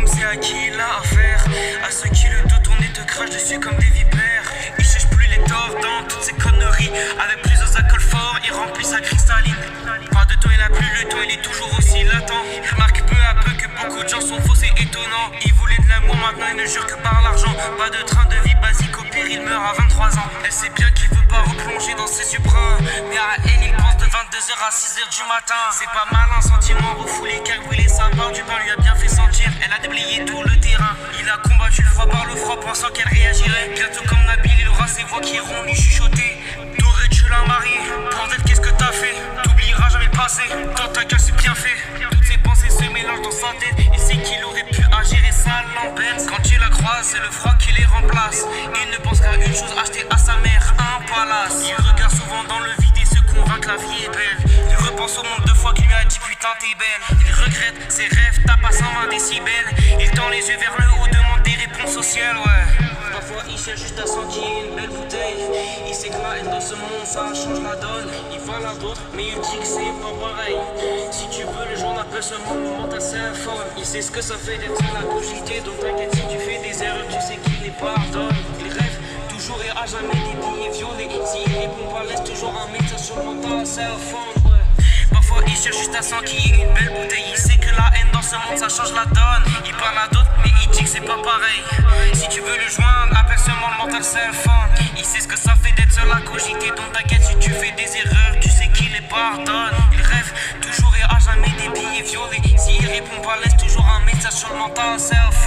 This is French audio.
C'est à qui il a affaire, à ceux qui le dos tourné te crachent dessus comme des vipères. Il cherche plus les torts dans toutes ces conneries. Avec plusieurs alcools forts, il remplit sa cristalline. Pas de temps il a plus, le temps il est toujours aussi latent. Il remarque peu à peu que beaucoup de gens sont faux, c'est étonnant. Il voulait de l'amour, maintenant il ne jure que par l'argent. Pas de train de vie basique, au pire il meurt à 23 ans. Elle sait bien qu'il veut pas replonger dans ses suprins, mais à elle il pense de 22h à 6h du matin. C'est pas mal un sentiment refoulé, car brûler sa part du pain lui a bien fait sentir. Elle a déblayé tout le terrain, il a combattu le froid par le froid, pensant qu'elle réagirait. Bientôt comme Nabil, il aura ses voix qui iront lui chuchoter. T'aurais-tu la marier? Bordel, qu'est-ce que t'as fait? T'oublieras jamais le passé, dans ta gueule c'est bien fait. Toutes ses pensées se mélangent dans sa tête, il sait qu'il aurait pu agir et ça l'embête. Quand il la croise, c'est le froid qui les remplace. Il ne pense qu'à une chose, acheter à sa mère un palace. Il regarde souvent dans le vide et se convainc que la vie est belle. Il repense au nombre de fois qu'il lui a dit putain t'es belle. Il regrette ses rêves, tape à 120 décibels. Il tend les yeux vers le haut, demande des réponses au ciel, ouais. Parfois il cherche juste à sentir une belle bouteille. Il sait que la haine dans ce monde ça change la donne. Il va la d'autres mais il dit que c'est pas pareil. Si tu veux le jour appelle seulement le moment ta phone. Il sait ce que ça fait d'être la cogité. Donc t'inquiète si tu fais des erreurs tu sais qu'il les pardonne. Il rêve toujours et à jamais des billets violés. S'il répond pas laisse toujours un message sur le mental cell phone, ouais. Parfois il cherche juste à s'enquiller une belle bouteille. Il sait que la haine dans ce monde ça change la donne. Il parle à d'autres mais il dit que c'est pas pareil. Si tu veux le joindre appelle seulement le mental cell phone. Il sait ce que ça fait d'être seul à cogiter. Donc t'inquiète si tu fais des erreurs tu sais qu'il les pardonne. Il rêve toujours et à jamais des billets violés. S'il répond pas laisse toujours un message sur le mental cell phone.